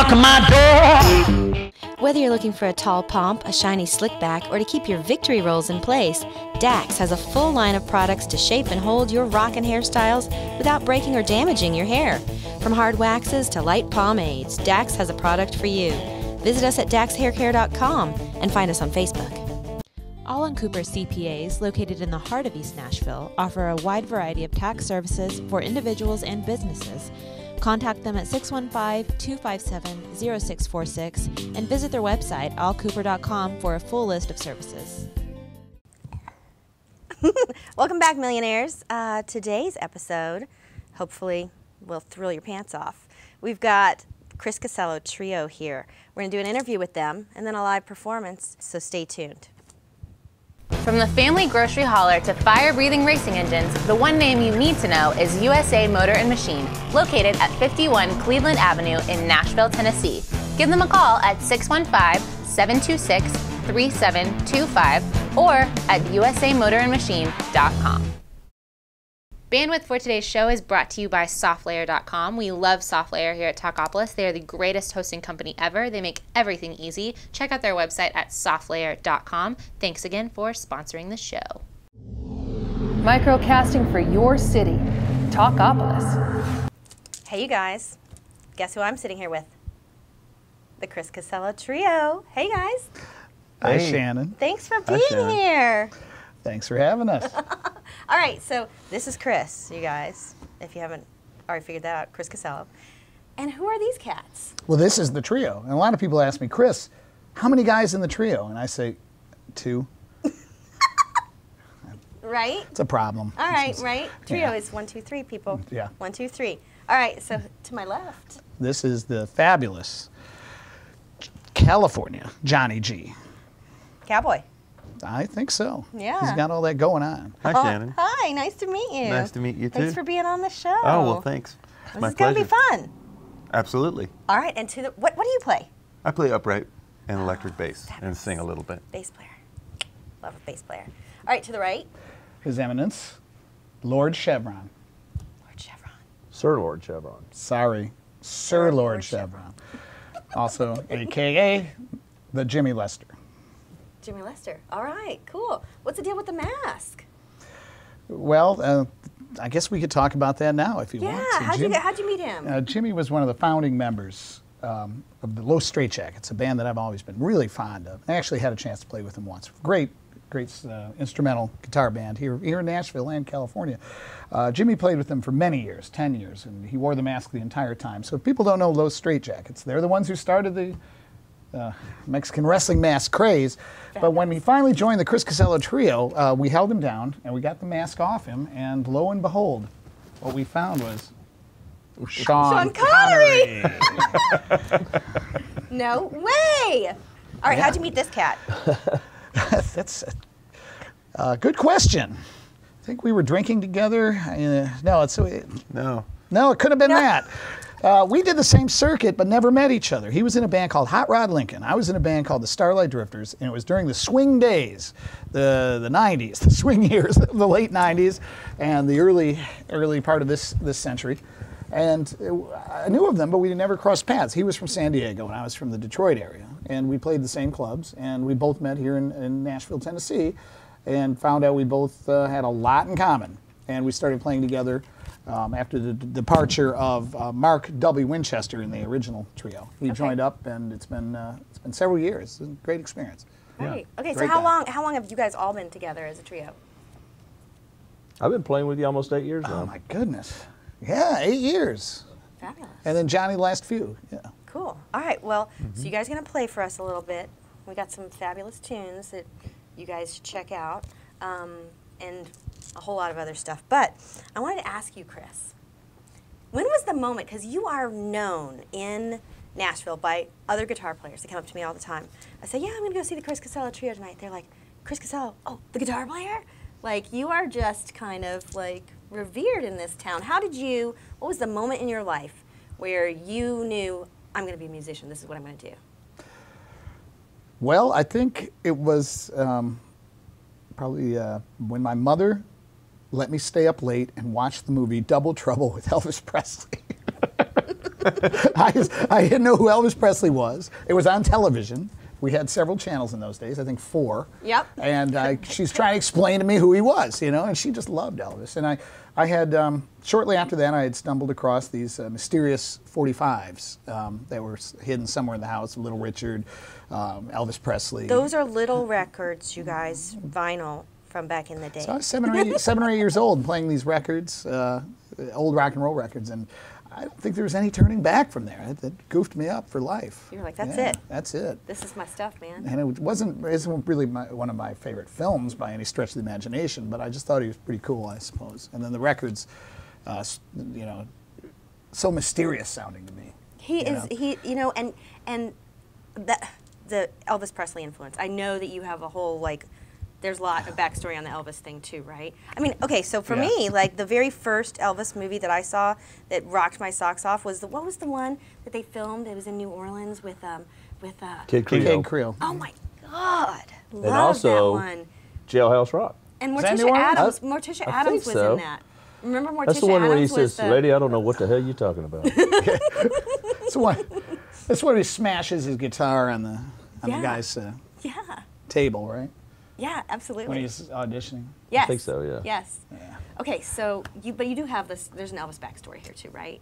knock on my door. Whether you're looking for a tall pomp, a shiny slick back, or to keep your victory rolls in place, Dax has a full line of products to shape and hold your rockin' hairstyles without breaking or damaging your hair. From hard waxes to light pomades, Dax has a product for you. Visit us at daxhaircare.com and find us on Facebook. All Cooper CPAs, located in the heart of East Nashville, offer a wide variety of tax services for individuals and businesses. Contact them at 615-257-0646 and visit their website, allcooper.com, for a full list of services. Welcome back, millionaires. Today's episode, hopefully, will thrill your pants off. We've got Chris Casello Trio here. We're going to do an interview with them and then a live performance, so stay tuned. From the family grocery hauler to fire-breathing racing engines, the one name you need to know is USA Motor and Machine, located at 51 Cleveland Avenue in Nashville, Tennessee. Give them a call at 615-726-3725 or at usamotorandmachine.com. Bandwidth for today's show is brought to you by softlayer.com. We love Softlayer here at Talkapolis. They are the greatest hosting company ever. They make everything easy. Check out their website at softlayer.com. Thanks again for sponsoring the show. Microcasting for your city, Talkapolis. Hey, you guys. Guess who I'm sitting here with? The Chris Casello Trio. Hey, guys. Hi, Shannon. Thanks for being here. Thanks for having us. All right, so this is Chris, you guys, if you haven't already figured that out, Chris Casello. And who are these cats? Well, this is the trio. And a lot of people ask me, Chris, how many guys in the trio? And I say, 2. Right? It's a problem. All right, right? Trio is 1, 2, 3 people. Yeah. 1, 2, 3. All right, so to my left. This is the fabulous California Johnny G. Cowboy. I think so. Yeah. He's got all that going on. Hi, Shannon. Hi, nice to meet you. Nice to meet you, too. Thanks for being on the show. Oh, well, thanks. It's This my is going to be pleasure. fun. Absolutely. All right, and to the, what do you play? I play upright and electric bass and sing a little bit. Bass player. Love a bass player. All right, to the right. His Eminence, Lord Chevron. Lord Chevron. Sir Lord Chevron. Sorry, Sir Lord Chevron. Also, a.k.a. the Jimmy Lester. Jimmy Lester. All right, cool. What's the deal with the mask? Well, I guess we could talk about that now if you want. Yeah, how'd you meet him? Jimmy was one of the founding members of the Los Straitjackets, a band that I've always been really fond of. I actually had a chance to play with them once. Great instrumental guitar band here in Nashville and California. Jimmy played with them for many years, 10 years, and he wore the mask the entire time. So if people don't know Los Straitjackets, they're the ones who started the Mexican wrestling mask craze. But when he finally joined the Chris Casello Trio, we held him down and we got the mask off him, and lo and behold, what we found was Sean Connery. No way! All right, how'd you meet this cat? That's a good question. I think we were drinking together. No, it could have been that. We did the same circuit, but never met each other. He was in a band called Hot Rod Lincoln. I was in a band called the Starlight Drifters, and it was during the swing days, the 90s, the swing years of the late 90s, and the early part of this century. And I knew of them, but we never crossed paths. He was from San Diego, and I was from the Detroit area. And we played the same clubs, and we both met here in Nashville, Tennessee, and found out we both had a lot in common. And we started playing together after the departure of Mark W. Winchester in the original trio. He joined up, and it's been several years. It's a great experience. Right. Yeah. Okay, so how long have you guys all been together as a trio? I've been playing with you almost 8 years now. Oh, my goodness. Yeah, 8 years. Fabulous. And then Johnny the last few. Yeah. Cool. All right, well, so you guys are going to play for us a little bit. We got some fabulous tunes that you guys should check out, and a whole lot of other stuff. But I wanted to ask you, Chris, when was the moment, because you are known in Nashville by other guitar players. They come up to me all the time. I say, yeah, I'm going to go see the Chris Casello Trio tonight. They're like, Chris Casello, oh, the guitar player? Like, you are just kind of like revered in this town. What was the moment in your life where you knew, I'm going to be a musician, this is what I'm going to do? Well, I think it was probably when my mother let me stay up late and watch the movie Double Trouble with Elvis Presley. I didn't know who Elvis Presley was. It was on television. We had several channels in those days, I think 4. Yep. And she's trying to explain to me who he was, you know, and she just loved Elvis. And I had, shortly after that, I had stumbled across these mysterious 45s that were hidden somewhere in the house. Little Richard, Elvis Presley. Those are little records, you guys, vinyl from back in the day. So I was 7 or 8 years old playing these records, old rock and roll records, and I don't think there was any turning back from there. It goofed me up for life. You're like, that's it. That's it. This is my stuff, man. And it isn't really one of my favorite films by any stretch of the imagination, but I just thought he was pretty cool, I suppose. And then the records, you know, so mysterious sounding to me. And the Elvis Presley influence. I know that you have a whole, like, there's a lot of backstory on the Elvis thing too, right? I mean, okay, so for me, like the very first Elvis movie that I saw that rocked my socks off was what was the one that they filmed? It was in New Orleans with Kid Creole. Kid Creole. Oh my God, love And also that one. Jailhouse Rock. And that New Orleans? Morticia I Adams think was so. in that. Remember Morticia That's the one where he Adams was says, "Lady, I don't know what the hell you're talking about." That's where he smashes his guitar on the guy's yeah. table, right? Yeah, absolutely. When he's auditioning. Yes. I think so, yeah. Yes. Yeah. Okay, so but you do have this. There's an Elvis backstory here too, right?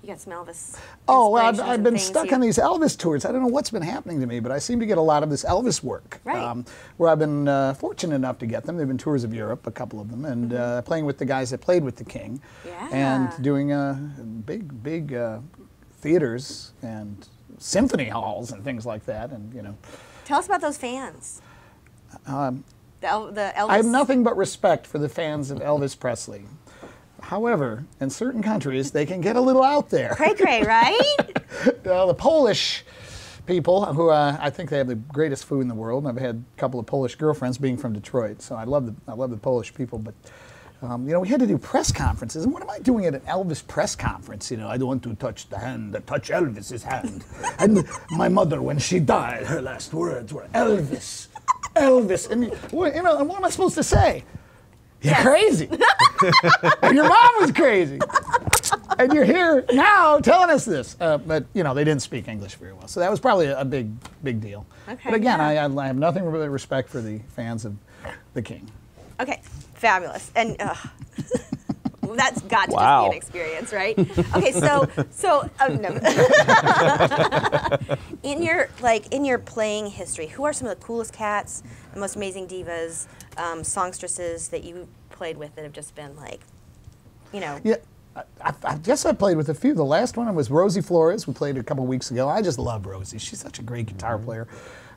You got some Elvis. Oh, well, inspirations I've and been things stuck on these Elvis tours. I don't know what's been happening to me, but I seem to get a lot of this Elvis work. Right. Where I've been fortunate enough to get them. They've been tours of Europe, a couple of them, and playing with the guys that played with the King. Yeah. And doing big theaters and symphony halls and things like that. And, you know. Tell us about those fans. The Elvis. I have nothing but respect for the fans of Elvis Presley. However, in certain countries, they can get a little out there. Cray-cray, right? The Polish people, who I think they have the greatest food in the world. I've had a couple of Polish girlfriends being from Detroit, so I love the Polish people. But you know, we had to do press conferences, and what am I doing at an Elvis press conference? You know, I don't want to touch the hand that touch Elvis's hand. And my mother, when she died, her last words were Elvis, Elvis. And you know, and what am I supposed to say? You're crazy. And your mom was crazy. And you're here now telling us this. But, you know, they didn't speak English very well. So that was probably a big deal. Okay, but again, yeah. I have nothing but respect for the fans of the King. Okay, fabulous. And that's got to Wow. just be an experience, right? Okay, so no. in your playing history, who are some of the coolest cats, the most amazing divas, songstresses that you played with that have just been like, you know? Yeah, I guess I played with a few. The last one was Rosie Flores. We played a couple weeks ago. I just love Rosie. She's such a great guitar player.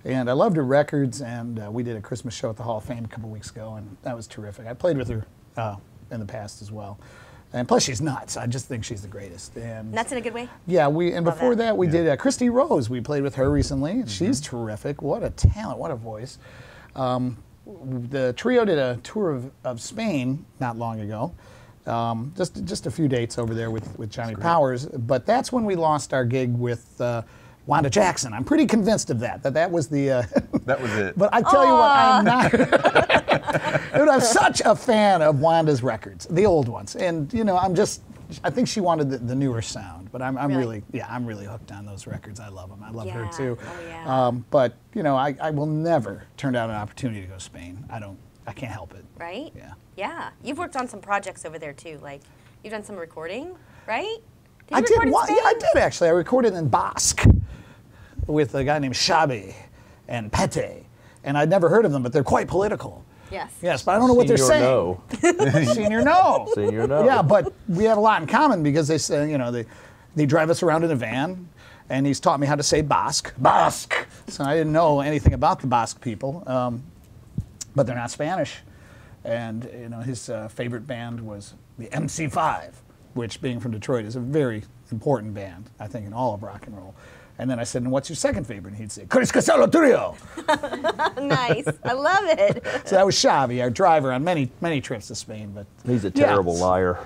And I loved her records, and we did a Christmas show at the Hall of Fame a couple weeks ago, and that was terrific. I played with her in the past as well. And plus, she's nuts. I just think she's the greatest. And Nuts in a good way? yeah, Love before that. that we did Christy Rose. We played with her recently, and she's terrific. What a talent! What a voice. The trio did a tour of Spain not long ago. Just a few dates over there with Johnny Powers. But that's when we lost our gig with Wanda Jackson. I'm pretty convinced of that was the... That was it. But I tell you what, I'm not... Dude, I'm such a fan of Wanda's records, the old ones. And, you know, I think she wanted the newer sound. But I'm really hooked on those records. I love them. I love her too. Oh, yeah. But, you know, I will never turn down an opportunity to go to Spain. I can't help it. Right? Yeah. Yeah. You've worked on some projects over there too. Like, you've done some recording, right? I you did record in one. Spain? Yeah, I did actually. I recorded in Basque with a guy named Xabi and Pete, and I'd never heard of them, but they're quite political. Yes. Yes, but I don't know what they're saying. No. Senior no. Senior no. Yeah, but we have a lot in common because they say, you know, they drive us around in a van, and he's taught me how to say Basque. Basque. So I didn't know anything about the Basque people, but they're not Spanish. And you know, his favorite band was the MC5, which, being from Detroit, is a very important band, I think, in all of rock and roll. And then I said, and what's your second favorite? And he'd say, Chris Casello Trio. Nice. I love it. So that was Xavi, our driver on many trips to Spain. But He's a terrible liar.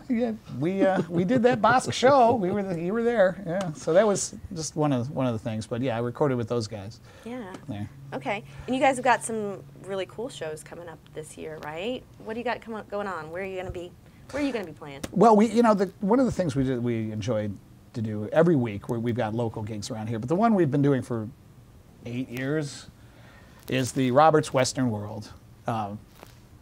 yeah, we did that Basque show. You were there. Yeah. So that was just one of the things. But yeah, I recorded with those guys. Yeah. There. Okay. And you guys have got some really cool shows coming up this year, right? What do you got going on? Where are you going to be Where are you going to be playing? Well, one of the things we enjoyed to do every week, where we've got local gigs around here, but the one we've been doing for 8 years is the Robert's Western World,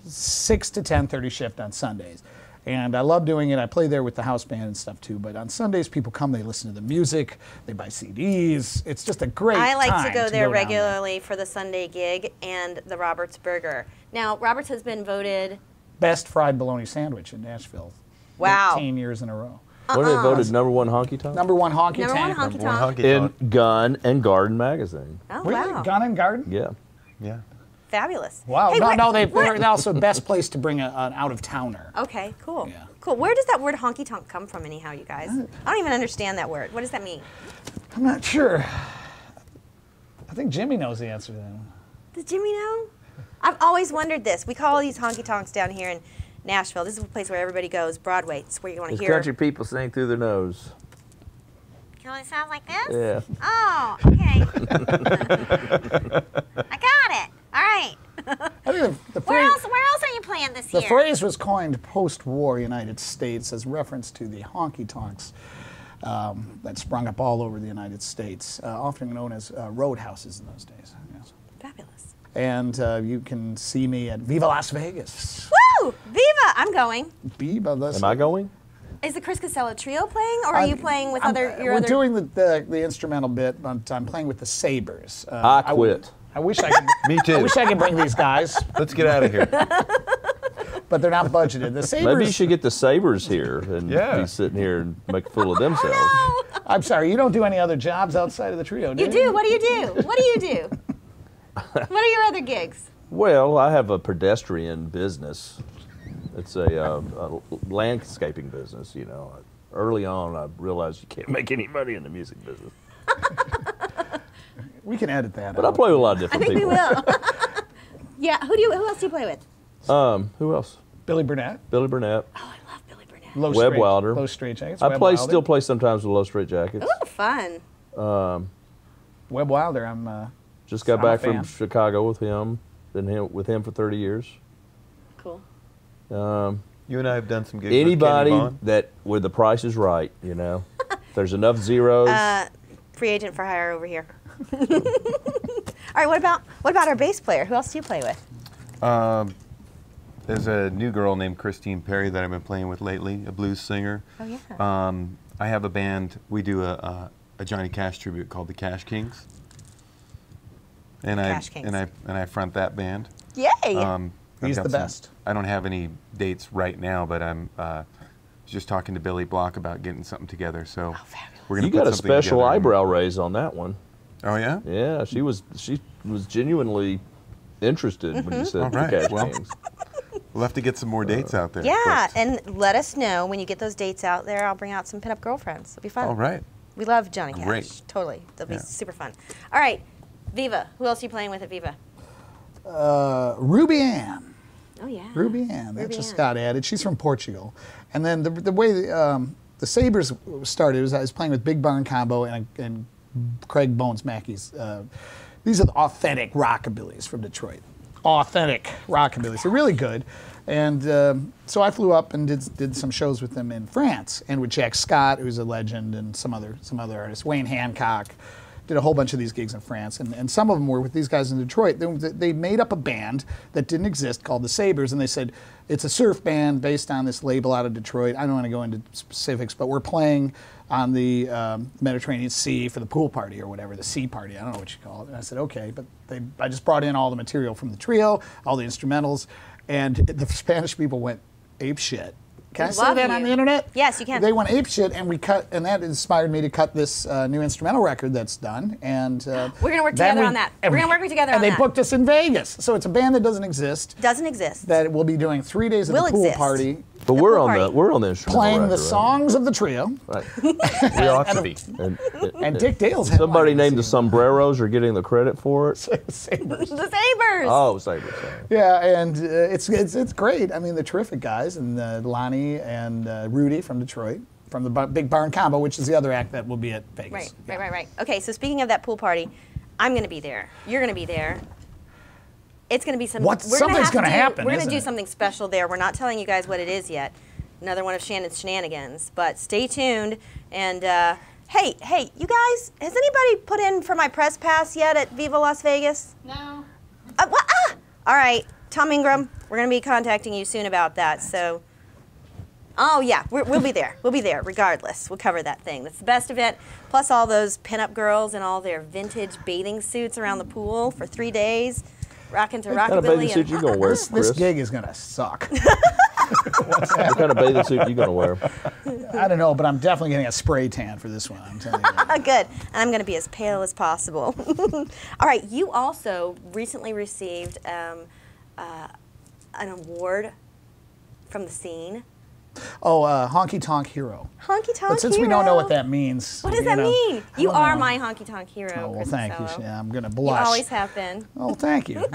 6 to 10:30 shift on Sundays. And I love doing it. I play there with the house band and stuff too. But on Sundays, people come, they listen to the music, they buy CDs. It's just a great time. I like to go there down regularly for the Sunday gig and the Roberts Burger. Now, Roberts has been voted best fried bologna sandwich in Nashville. Wow. 18 years in a row. When they voted #1 honky tonk? Number one honky Number tonk. one honky tonk. In Gun and Garden magazine. Oh, Really? wow. Gun and Garden? Yeah. Yeah. Fabulous. Wow. Hey, They're also best place to bring an out-of-towner. Okay, cool. Yeah. Cool. Where does that word honky tonk come from anyhow, you guys? I don't even understand that word. What does that mean? I'm not sure. I think Jimmy knows the answer to that. Does Jimmy know? I've always wondered this. We call these honky tonks down here in Nashville. This is a place where everybody goes. Broadway. It's where you want to It's hear. country people sing through their nose. Can it sound like this? Yeah. Oh, okay. I got it. All right. I think the Where phrase, else are you playing this year? the phrase was coined post-war United States as reference to the honky tonks that sprung up all over the United States, often known as roadhouses in those days. Yes. Fabulous. And you can see me at Viva Las Vegas. Woo! Viva! I'm going. Viva Las Am I going? Is the Chris Casello Trio playing, or are you playing with We're doing the instrumental bit, but I'm playing with the Sabres. I quit. I wish I could. Me too. I wish I could bring these guys, Let's get out of here. but they're not budgeted. The Sabres. Maybe you should get the Sabres here and Yeah. be sitting here and make a fool of themselves. I'm sorry, you don't do any other jobs outside of the trio, do You you? do. What do you do? What do you do? What are your other gigs? Well, I have a pedestrian business. It's a landscaping business, you know. Early on, I realized you can't make any money in the music business. We can edit that. But I play with a lot of different I think we people. will. Yeah. Who else do you play with? Who else? Billy Burnett. Billy Burnett. Oh, I love Billy Burnett. Webb Wilder. Low Straight Jackets. I Webb play Wilder. still play sometimes with Low Straight Jackets. Ooh, fun. Webb Wilder. I'm. Just got I'm a back from fan. Chicago with him. Been with him for 30 years. Cool. You and I have done some gigs with Anybody Kenny Vaughn. that where the price is right, you know. If there's enough zeros. Free agent for hire over here. All right. What about our bass player? Who else do you play with? There's a new girl named Christine Perry that I've been playing with lately, a blues singer. Oh yeah. I have a band. We do a Johnny Cash tribute called the Cash Kings. And Cash Kings. I front that band. Yay. I've He's got the best. I don't have any dates right now, but I'm just talking to Billy Block about getting something together. So fabulous. we're gonna You put got a something special together. eyebrow raise on that one. Oh yeah. Yeah, she was genuinely interested when you said All right, the Cash well. Kings. We'll have to get some more dates out there. Yeah, but- and let us know when you get those dates out there. I'll bring out some pinup girlfriends. It'll be fun. All right. We love Johnny Cash. Great. Totally. They'll be Yeah. super fun. All right, Viva. Who else are you playing with at Viva? Ruby Ann. Oh yeah. Ruby Ann. That Ruby just Ann. got added. She's from Portugal. And then the way the Sabres started was I was playing with Big Barn Combo and Craig Bones Mackey's. These are the authentic rockabillys from Detroit. Authentic rockabillys. They're really good. And so I flew up and did some shows with them in France, and with Jack Scott, who's a legend, and some other artists. Wayne Hancock. Did a whole bunch of these gigs in France, and some of them were with these guys in Detroit. They made up a band that didn't exist called the Sabres, and they said, it's a surf band based on this label out of Detroit. I don't want to go into specifics, but we're playing on the Mediterranean Sea for the pool party or whatever, the sea party, I don't know what you call it. And I said, okay, but I just brought in all the material from the trio, all the instrumentals, and the Spanish people went ape shit. Can I say Love that you. on the internet? Yes, you can. They went ape shit, and that inspired me to cut this new instrumental record that's done. And We're gonna work together on that. We're gonna work together on And they that. booked us in Vegas, so it's a band that doesn't exist. Doesn't exist. That will be doing 3 days of Will the pool exist. party, But The we're pool on party. the instrumental playing the record, right? songs of the trio. Right. We ought to be. And Dick Dale's Somebody headlining named the this Sombreros are getting the credit for it. Sabres. The Sabres. Oh, Sabres. Sorry. Yeah, and it's great. I mean, they're terrific guys, and Lonnie and Rudy from Detroit, from the Big Barn Combo, which is the other act that will be at Vegas. Right. Okay, so speaking of that pool party, I'm going to be there. You're going to be there. It's going to be some. Something's gonna happen, We're going to isn't do it? something special there. We're not telling you guys what it is yet, another one of Shannon's shenanigans. But stay tuned. And hey, you guys, has anybody put in for my press pass yet at Viva Las Vegas? No. All right, Tom Ingram, we're going to be contacting you soon about that. So, oh yeah, we'll be there. We'll be there regardless. We'll cover that thing. That's the best event. Plus all those pinup girls and all their vintage bathing suits around the pool for 3 days, rocking to What kind of bathing rockabilly. suit you gonna wear, Chris? This gig is going to suck. What kind of bathing suit you gonna wear? I don't know, but I'm definitely getting a spray tan for this one. I'm telling you. Good. And I'm going to be as pale as possible. All right, you also recently received an award from the scene. Oh, honky tonk hero. Honky tonk But since hero. we don't know what that means, What does that mean? I You don't are know. my honky tonk hero. Oh, well, Chris thank you. Casello. Yeah, I'm going to You blush. always have been. Oh, thank you.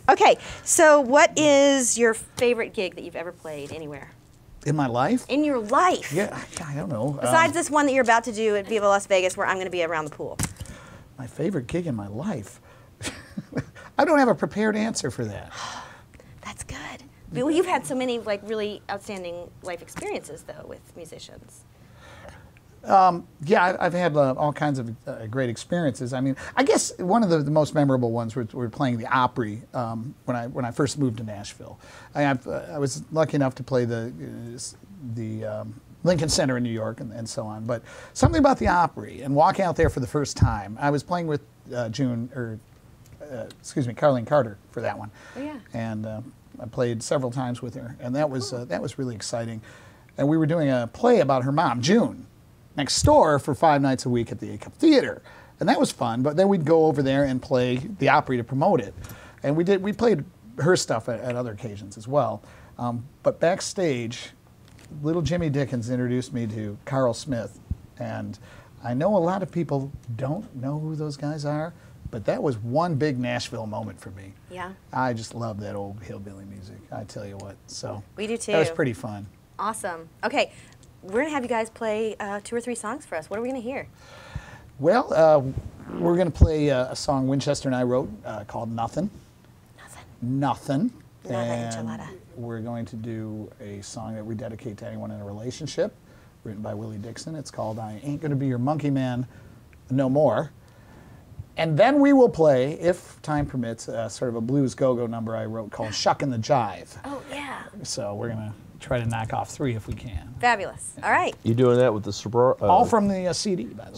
Okay, so what is your favorite gig that you've ever played anywhere? In my life? In your life? Yeah, I don't know. Besides this one that you're about to do at Viva Las Vegas where I'm going to be around the pool. My favorite gig in my life? I don't have a prepared answer for that. That's good. Well, you've had so many like really outstanding life experiences though with musicians. Yeah, I've had all kinds of great experiences. I mean, I guess one of the most memorable ones were playing the Opry when I first moved to Nashville. I was lucky enough to play the Lincoln Center in New York and so on. But something about the Opry and walking out there for the first time. I was playing with Carleen Carter for that one. Oh yeah. And I played several times with her, and that was really exciting. And we were doing a play about her mom, June, next door for 5 nights a week at the A-Cup Theater, and that was fun. But then we'd go over there and play the Opry to promote it, and we played her stuff at other occasions as well. But backstage, little Jimmy Dickens introduced me to Carl Smith, and I know a lot of people don't know who those guys are, but that was one big Nashville moment for me. Yeah. I just love that old hillbilly music, I tell you what. So We do too. that was pretty fun. Awesome. Okay, we're gonna have you guys play 2 or 3 songs for us. What are we gonna hear? Well, we're going to play a song Winchester and I wrote called Nothing. Nothing. Nada And enchilada. we're going to do a song that we dedicate to anyone in a relationship, written by Willie Dixon. It's called I Ain't Gonna Be Your Monkey Man No More. And then we will play, if time permits, sort of a blues go-go number I wrote called Shuckin' the Jive. Oh yeah. So we're going to try to knock off 3 if we can. Fabulous. All right. You doing that with the All from the CD, by the way.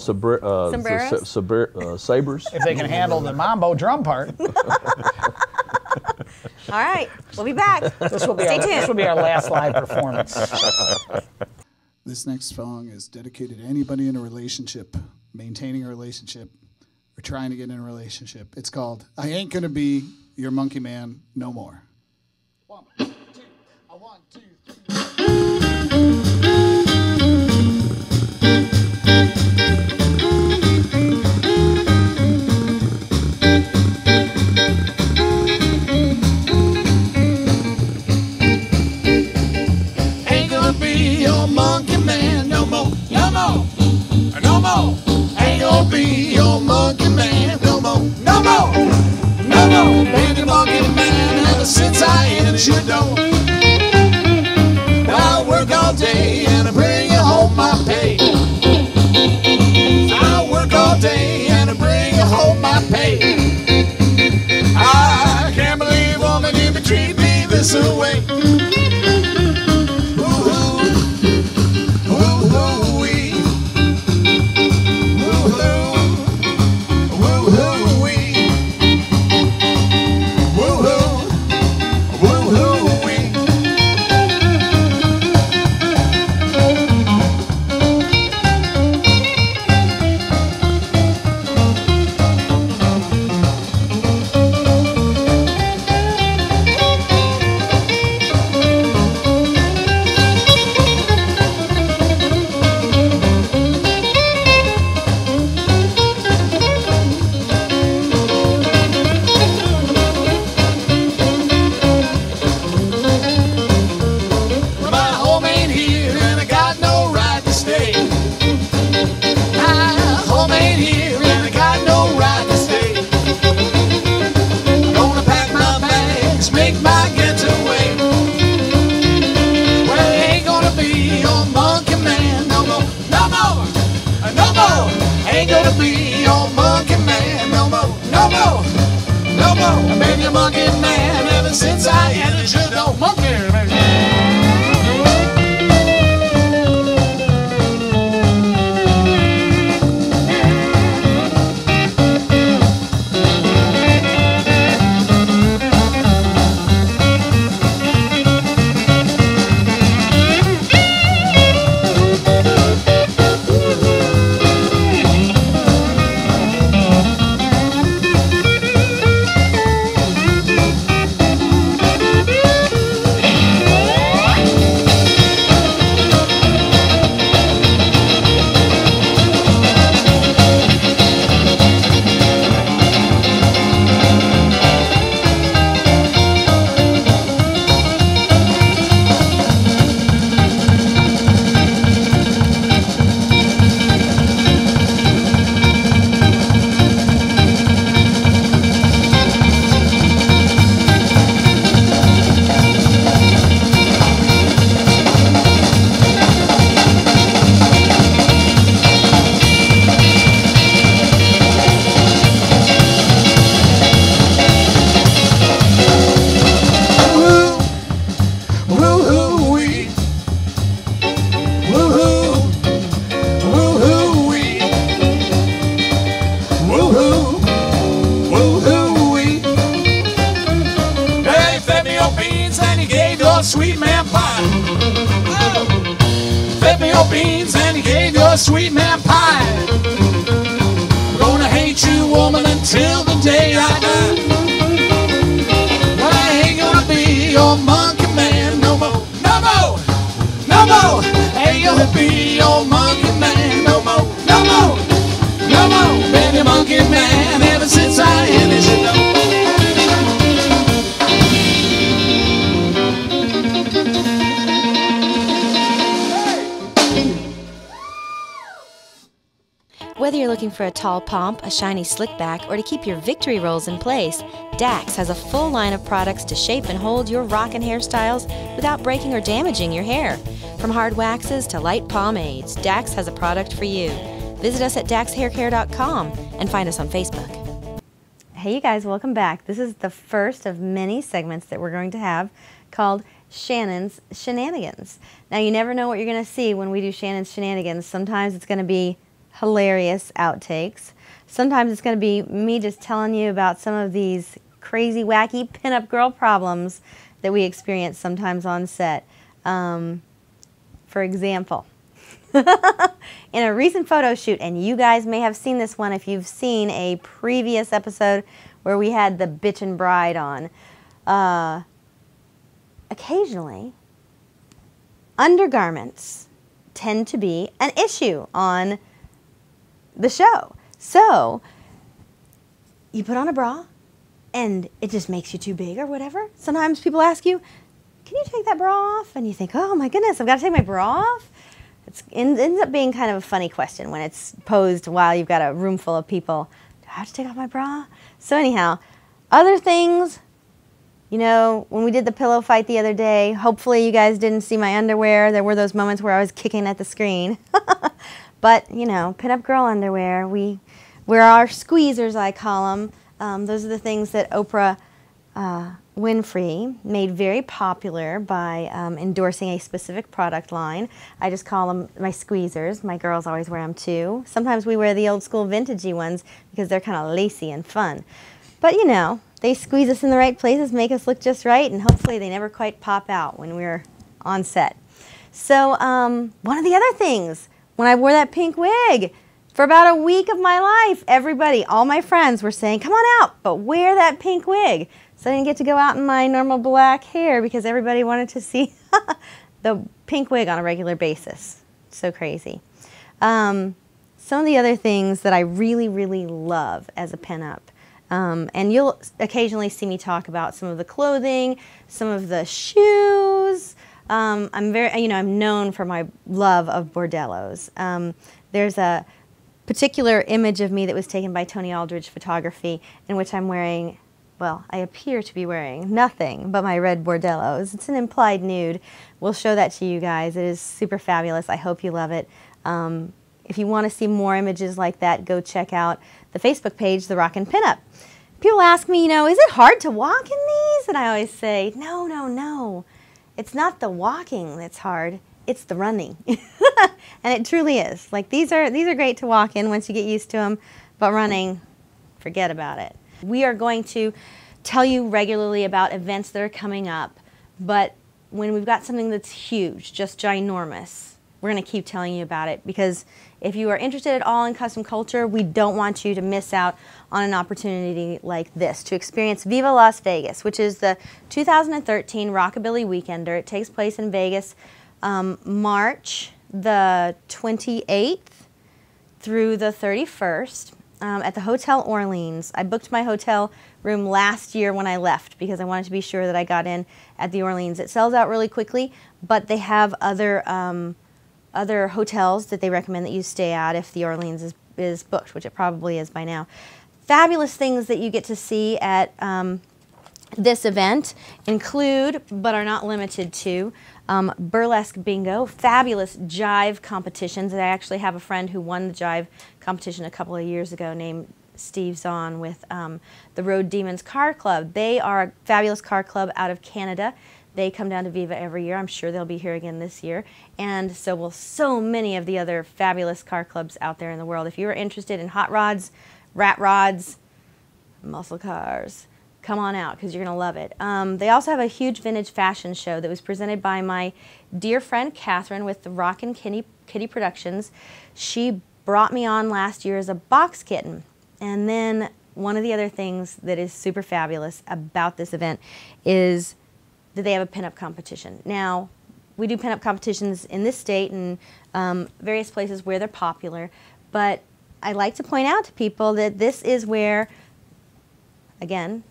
Sabres? If they can handle the mambo drum part. All right. We'll be back. This will be our last live performance. This next song is dedicated to anybody in a relationship, maintaining a relationship, or trying to get in a relationship. It's called I Ain't Gonna Be Your Monkey Man No More. 1, 2, 1, 2, 3. Ain't gonna be your monkey man no more, no more, no more. Ain't gonna be your monkey man no more, no more, no more. Been your monkey man ever since I entered your door. I work all day and I bring you home my pay. I work all day and I bring you home my pay. I can't believe woman you can treat me this way. ain't gonna be your monkey man no more, no more, no more. I've been your monkey man ever since I entered your door. Monkey man. Sweet man pie. Oh. Fed me your beans and he gave you a sweet man pie. I'm gonna hate you, woman, until the day I die. But I ain't gonna be your monkey man no more, no more, no more. Ain't gonna be your monkey man no more, no more, no more. Been your monkey man ever since I entered your door. Whether you're looking for a tall pomp, a shiny slick back, or to keep your victory rolls in place, Dax has a full line of products to shape and hold your rockin' hairstyles without breaking or damaging your hair. From hard waxes to light pomades, Dax has a product for you. Visit us at daxhaircare.com and find us on Facebook. Hey you guys, welcome back. This is the first of many segments that we're going to have called Shannon's Shenanigans. Now you never know what you're going to see when we do Shannon's Shenanigans. Sometimes it's going to be hilarious outtakes. Sometimes it's going to be me just telling you about some of these crazy, wacky pinup girl problems that we experience sometimes on set. For example, in a recent photo shoot, and you guys may have seen this one if you've seen a previous episode where we had the bitchin' bride on, occasionally undergarments tend to be an issue on the show. So you put on a bra and it just makes you too big or whatever. Sometimes people ask you, can you take that bra off? And you think, oh my goodness, I've got to take my bra off? It ends up being kind of a funny question when it's posed while you've got a room full of people. Do I have to take off my bra? So anyhow, other things, you know, when we did the pillow fight the other day, hopefully you guys didn't see my underwear. There were those moments where I was kicking at the screen. But, you know, pinup girl underwear, we wear our squeezers, I call them. Those are the things that Oprah Winfrey made very popular by endorsing a specific product line. I just call them my squeezers. My girls always wear them too. Sometimes we wear the old school vintagey ones because they're kind of lacy and fun. But, you know, they squeeze us in the right places, make us look just right, and hopefully they never quite pop out when we're on set. So one of the other things, when I wore that pink wig, for about a week of my life, everybody, all my friends were saying, come on out, but wear that pink wig. So I didn't get to go out in my normal black hair because everybody wanted to see the pink wig on a regular basis. So crazy. Some of the other things that I really, really love as a pinup, and you'll occasionally see me talk about some of the clothing, some of the shoes. I'm known for my love of bordellos. There's a particular image of me that was taken by Tony Aldridge Photography in which I'm wearing, well, I appear to be wearing nothing but my red bordellos. It's an implied nude. We'll show that to you guys. It is super fabulous. I hope you love it. if you want to see more images like that, go check out the Facebook page, the Rockin Pin Up. People ask me, you know, is it hard to walk in these? And I always say, no, no, no. It's not the walking that's hard, it's the running. And it truly is. Like these are great to walk in once you get used to them, but running, forget about it. We are going to tell you regularly about events that are coming up, but when we've got something that's huge, just ginormous, we're going to keep telling you about it, because if you are interested at all in custom culture, we don't want you to miss out on an opportunity like this to experience Viva Las Vegas, which is the 2013 Rockabilly Weekender. It takes place in Vegas March the 28th through the 31st at the Hotel Orleans. I booked my hotel room last year when I left because I wanted to be sure that I got in at the Orleans. It sells out really quickly, but they have other hotels that they recommend that you stay at if the Orleans is booked, which it probably is by now. Fabulous things that you get to see at this event include, but are not limited to, burlesque bingo, fabulous jive competitions. And I actually have a friend who won the jive competition a couple of years ago named Steve Zahn with the Road Demons Car Club. They are a fabulous car club out of Canada. They come down to Viva every year. I'm sure they'll be here again this year. And so will so many of the other fabulous car clubs out there in the world. If you are interested in hot rods, rat rods, muscle cars, come on out because you're going to love it. They also have a huge vintage fashion show that was presented by my dear friend Catherine with the Rockin Kitty Productions. She brought me on last year as a box kitten. And then one of the other things that is super fabulous about this event is that they have a pinup competition. Now, we do pinup competitions in this state and various places where they're popular, but I like to point out to people that this is where, again,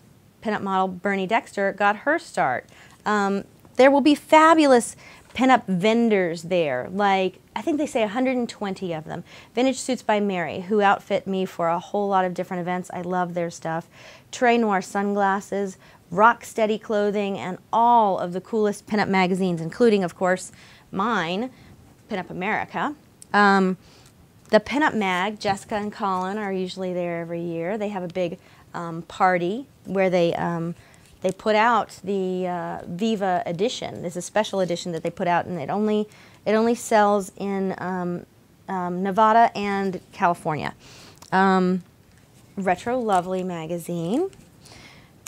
pinup model Bernie Dexter got her start. There will be fabulous pinup vendors there, like I think they say 120 of them. Vintage Suits by Mary, who outfit me for a whole lot of different events. I love their stuff. Trey Noir sunglasses, Rock Steady clothing, and all of the coolest pinup magazines, including, of course, mine, Pinup America. The Pinup Mag, Jessica and Colin are usually there every year. They have a big party where they put out the Viva edition. There's a special edition that they put out, and it only sells in Nevada and California. Retro Lovely magazine.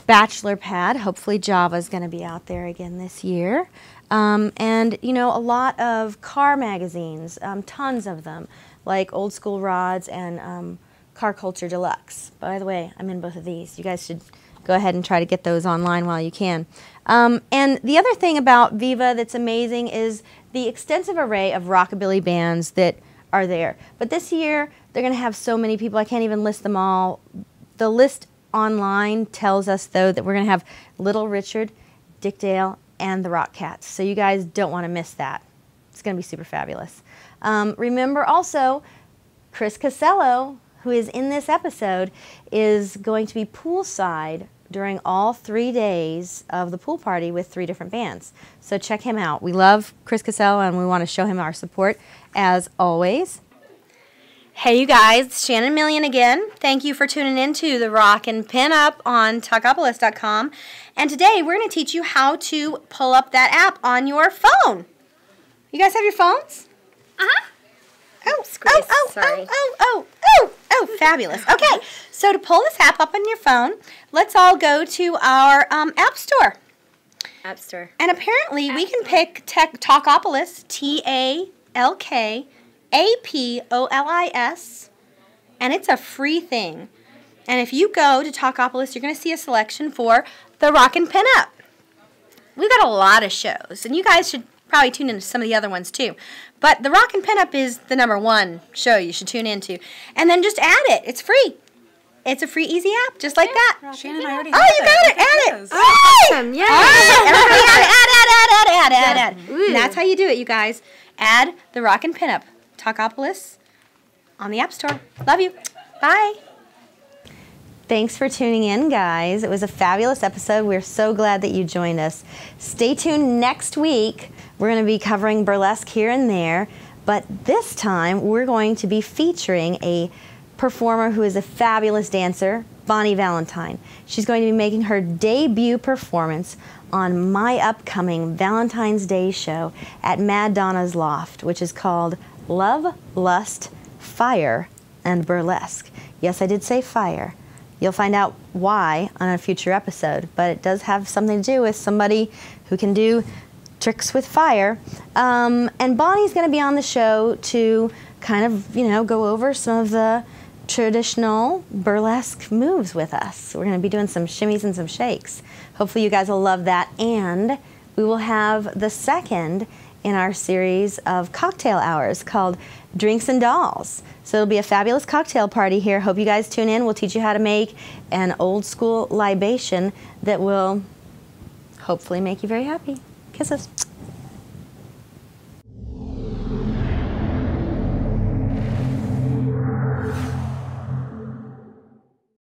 Bachelor Pad, hopefully Java's going to be out there again this year. And, you know, a lot of car magazines, tons of them, like Old School Rods and Car Culture Deluxe. By the way, I'm in both of these. You guys should go ahead and try to get those online while you can. And the other thing about Viva that's amazing is the extensive array of rockabilly bands that are there. But this year, they're going to have so many people, I can't even list them all. The list online tells us, though, that we're going to have Little Richard, Dick Dale, and the Rock Cats. So you guys don't want to miss that. It's going to be super fabulous. Remember also, Chris Casello, who is in this episode, is going to be poolside during all 3 days of the pool party with 3 different bands. So check him out. We love Chris Casello, and we want to show him our support, as always. Hey you guys, it's Shannon Million again. Thank you for tuning in to the Rockin Pin Up on Talkapolis.com. And today we're going to teach you how to pull up that app on your phone. You guys have your phones? Uh-huh. Oh, fabulous. Okay, so to pull this app up on your phone, let's all go to our App Store. App Store. And apparently we can pick Talkapolis, Talkapolis, and it's a free thing. And if you go to Talkapolis, you're going to see a selection for the Rockin Pin Up. We've got a lot of shows, and you guys should probably tune into some of the other ones too. But the Rockin Pin Up is the #1 show you should tune into. And then just add it. It's free. It's a free, easy app, just like that. Shannon, I already you got it. Add it. Awesome. Yeah. All right. Everybody add. And that's how you do it, you guys. Add the Rockin Pin Up. Talkapolis on the App Store. Love you. Bye. Thanks for tuning in, guys. It was a fabulous episode. We're so glad that you joined us. Stay tuned next week. We're going to be covering burlesque here and there. But this time, we're going to be featuring a performer who is a fabulous dancer, Bonnie Valentine. She's going to be making her debut performance on my upcoming Valentine's Day show at Mad Donna's Loft, which is called Love, Lust, Fire, and Burlesque. Yes, I did say fire. You'll find out why on a future episode, but it does have something to do with somebody who can do tricks with fire. And Bonnie's going to be on the show to kind of, you know, go over some of the traditional burlesque moves with us. We're going to be doing some shimmies and some shakes. Hopefully you guys will love that. And we will have the second in our series of cocktail hours called Drinks and Dolls. So it'll be a fabulous cocktail party here. Hope you guys tune in. We'll teach you how to make an old school libation that will hopefully make you very happy. Kisses.